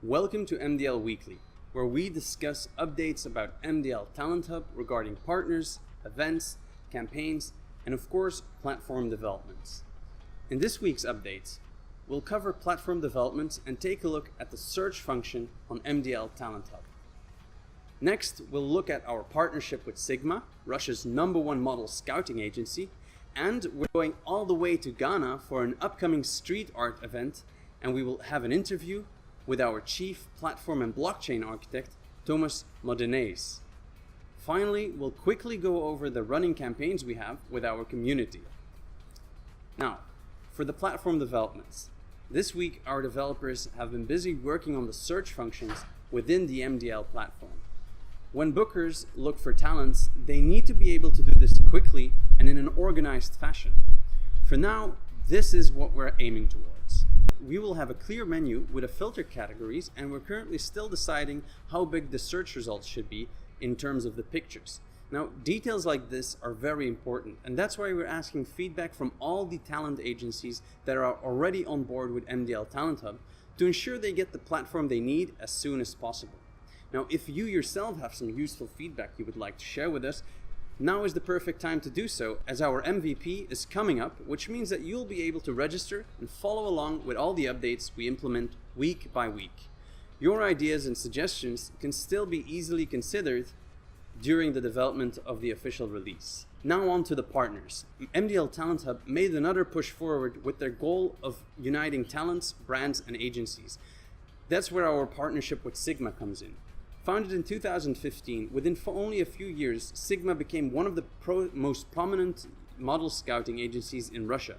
Welcome to MDL Weekly, where we discuss updates about MDL Talent Hub regarding partners, events, campaigns, and of course, platform developments. In this week's updates, we'll cover platform developments and take a look at the search function on MDL Talent Hub. Next, we'll look at our partnership with Sigma, Russia's #1 model scouting agency, and we're going all the way to Ghana for an upcoming street art event, and we will have an interview with our chief platform and blockchain architect, Modeneis. Finally, we'll quickly go over the running campaigns we have with our community. Now, for the platform developments. This week, our developers have been busy working on the search functions within the MDL platform. When bookers look for talents, they need to be able to do this quickly and in an organized fashion. For now, this is what we're aiming towards. We will have a clear menu with a filter categories, and we're currently still deciding how big the search results should be in terms of the pictures. Now, details like this are very important, and that's why we're asking feedback from all the talent agencies that are already on board with MDL Talent Hub to ensure they get the platform they need as soon as possible. Now, if you yourself have some useful feedback you would like to share with us, now is the perfect time to do so, as our MVP is coming up, which means that you'll be able to register and follow along with all the updates we implement week by week. Your ideas and suggestions can still be easily considered during the development of the official release. Now on to the partners. MDL Talent Hub made another push forward with their goal of uniting talents, brands, and agencies. That's where our partnership with Sigma comes in. Founded in 2015, within only a few years, Sigma became one of the most prominent model scouting agencies in Russia.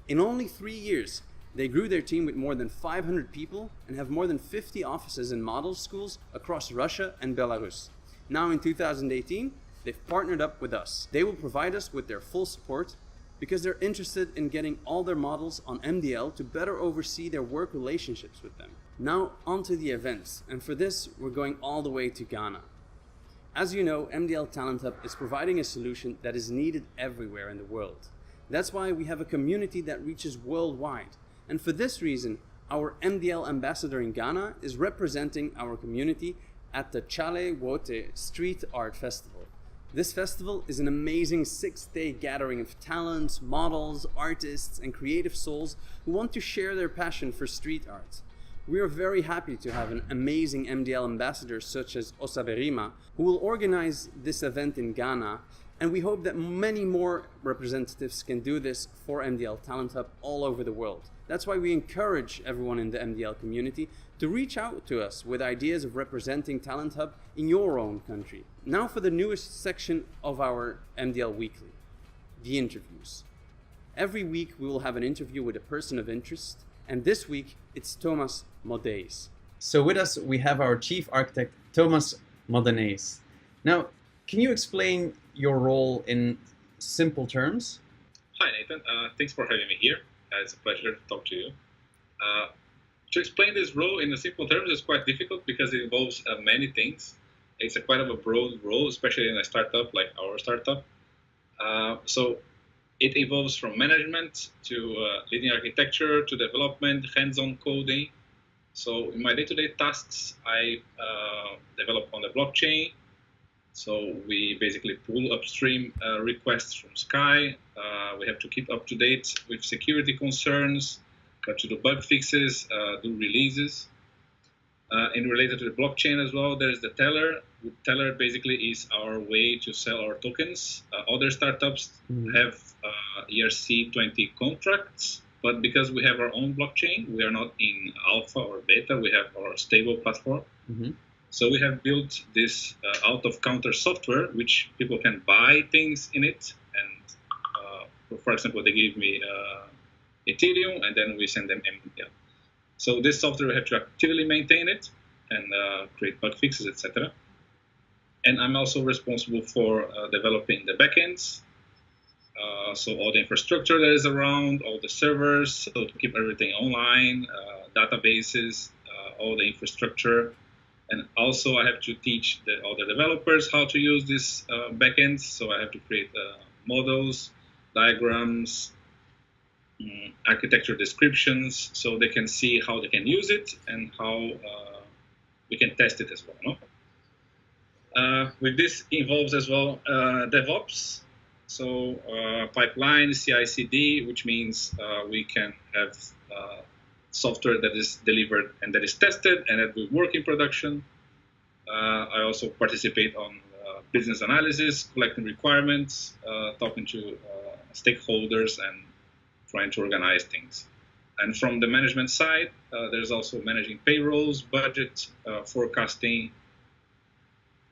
In only 3 years, they grew their team with more than 500 people and have more than 50 offices in model schools across Russia and Belarus. Now in 2018, they've partnered up with us. They will provide us with their full support because they're interested in getting all their models on MDL to better oversee their work relationships with them. Now onto the events, and for this we're going all the way to Ghana. As you know, MDL Talent Hub is providing a solution that is needed everywhere in the world. That's why we have a community that reaches worldwide, and for this reason our MDL ambassador in Ghana is representing our community at the Chale Wote Street Art Festival. This festival is an amazing 6-day gathering of talents, models, artists, and creative souls who want to share their passion for street art. We are very happy to have an amazing MDL ambassador such as Osaberima, who will organize this event in Ghana, and we hope that many more representatives can do this for MDL Talent Hub all over the world. That's why we encourage everyone in the MDL community to reach out to us with ideas of representing Talent Hub in your own country. Now for the newest section of our MDL Weekly, the interviews. Every week we will have an interview with a person of interest, and this week it's Modeneis. So with us we have our chief architect, Modeneis. Now, can you explain your role in simple terms? Hi Nathan, thanks for having me here. It's a pleasure to talk to you. To explain this role in simple terms is quite difficult because it involves many things. It's quite of a broad role, especially in a startup like our startup. So it evolves from management to leading architecture to development, hands-on coding. So in my day-to-day tasks, I develop on the blockchain. So we basically pull upstream requests from Sky. We have to keep up to date with security concerns, have to do bug fixes, do releases. And related to the blockchain as well, there's the teller. The teller basically is our way to sell our tokens. Other startups have ERC20 contracts, but because we have our own blockchain, we are not in alpha or beta, we have our stable platform. So we have built this out-of-counter software, which people can buy things in it. And for example, they give me Ethereum, and then we send them MDL. So this software, we have to actively maintain it and create bug fixes, etc. And I'm also responsible for developing the backends. So all the infrastructure that is around, all the servers, so to keep everything online, databases, all the infrastructure. And also I have to teach all the developers how to use these backends. So I have to create models, diagrams, architecture descriptions, so they can see how they can use it and how we can test it as well. No? With this involves as well DevOps, so pipeline, CI/CD, which means we can have software that is delivered and that is tested and that will work in production. I also participate on business analysis, collecting requirements, talking to stakeholders, and trying to organize things. And from the management side, there's also managing payrolls, budget, forecasting,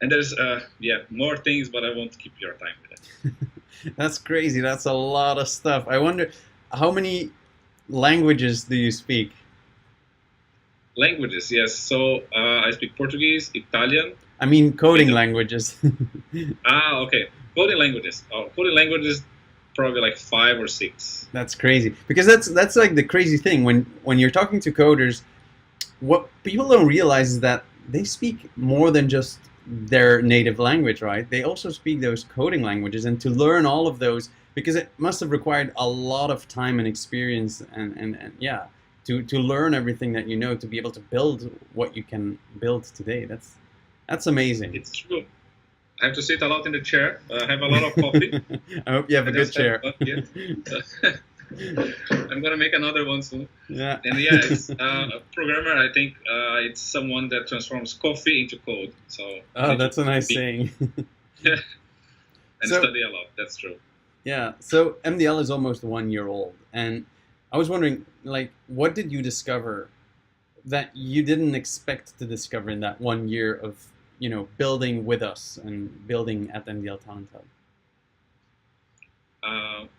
and there's more things, but I won't keep your time with it. That's crazy. That's a lot of stuff. I wonder, how many languages do you speak? Languages, yes. So I speak Portuguese, Italian. I mean coding languages. Okay. Coding languages. Coding languages, probably like 5 or 6. That's crazy, because that's like the crazy thing when you're talking to coders. What people don't realize is that they speak more than just their native language, right? They also speak those coding languages, and to learn all of those, because it must have required a lot of time and experience and yeah, to learn everything that you know, to be able to build what you can build today. That's amazing. It's true. I have to sit a lot in the chair. I have a lot of coffee. I hope you have a good chair. I'm gonna make another one soon. Yeah. And yeah, it's a programmer. I think it's someone that transforms coffee into code. So. Oh, that's a nice saying. And study a lot. That's true. Yeah. So MDL is almost 1 year old, and I was wondering, like, what did you discover that you didn't expect to discover in that 1 year of, building with us and building at MDL Talent Hub?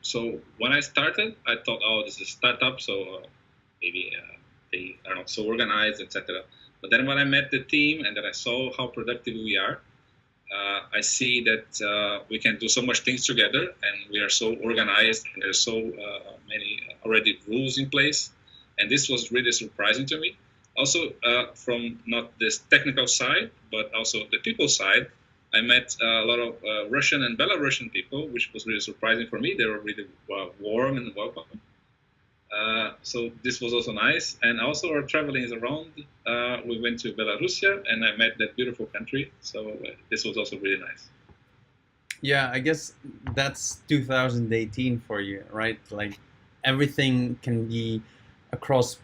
So when I started, I thought, this is a startup, so maybe they are not so organized, etc. But then when I met the team and then I saw how productive we are, I see that we can do so much things together, and we are so organized, and there's so many already rules in place, and this was really surprising to me. Also, from not this technical side, but also the people side, I met a lot of Russian and Belarusian people, which was really surprising for me. They were really warm and welcome. So this was also nice. And also our traveling around, we went to Belarusia and I met that beautiful country. So this was also really nice. Yeah, I guess that's 2018 for you, right? Like everything can be across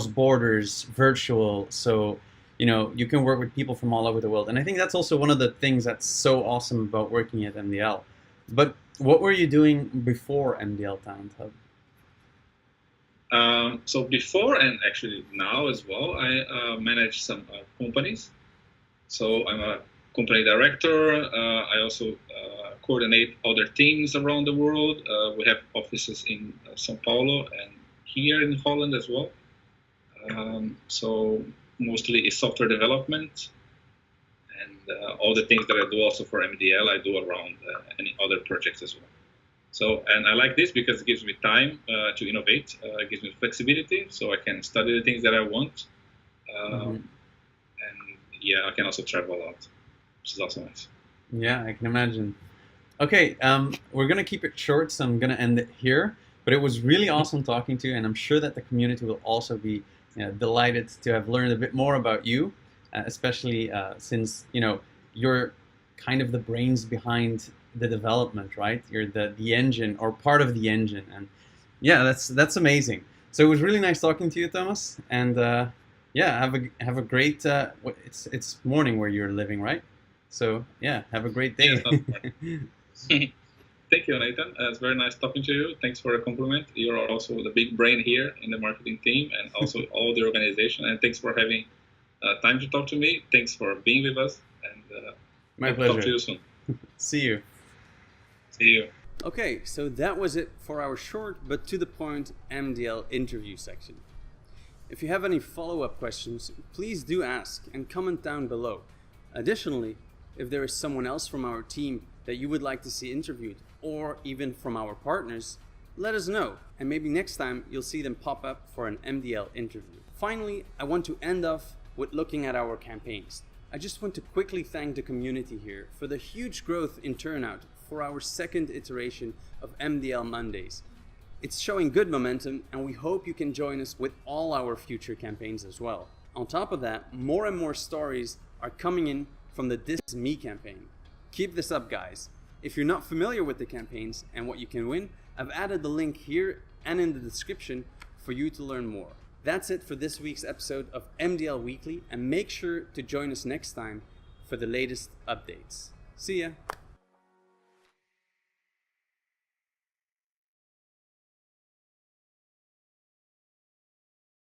borders, virtual. So, you can work with people from all over the world. And I think that's also one of the things that's so awesome about working at MDL. But what were you doing before MDL Talent Hub? So before, and actually now as well, I manage some companies. So I'm a company director. I also coordinate other teams around the world. We have offices in São Paulo and here in Holland as well. So mostly is software development, and all the things that I do also for MDL, I do around any other projects as well. So, and I like this because it gives me time to innovate. It gives me flexibility, so I can study the things that I want. And yeah, I can also travel a lot, which is also nice. Yeah, I can imagine. Okay, we're going to keep it short, so I'm going to end it here. But it was really awesome talking to you, and I'm sure that the community will also be delighted to have learned a bit more about you, especially since, you're kind of the brains behind the development, right? You're the engine, or part of the engine, and yeah, that's amazing. So it was really nice talking to you, Thomas, and yeah, have a great it's morning where you're living, right? So yeah, have a great day. Yes, thank you, Nathan. It's very nice talking to you. Thanks for the compliment. You're also the big brain here in the marketing team, and also all the organization. And thanks for having time to talk to me. Thanks for being with us, and my pleasure. Talk to you soon. See you. See you. Okay, so that was it for our short but to the point MDL interview section. If you have any follow-up questions, please do ask and comment down below. Additionally, if there is someone else from our team that you would like to see interviewed, or even from our partners, let us know, and maybe next time you'll see them pop up for an MDL interview. Finally, I want to end off with looking at our campaigns. I just want to quickly thank the community here for the huge growth in turnout for our second iteration of MDL Mondays. It's showing good momentum, and we hope you can join us with all our future campaigns as well. On top of that, more and more stories are coming in from the This Is Me campaign. Keep this up, guys. If you're not familiar with the campaigns and what you can win, I've added the link here and in the description for you to learn more. That's it for this week's episode of MDL Weekly, and make sure to join us next time for the latest updates. See ya!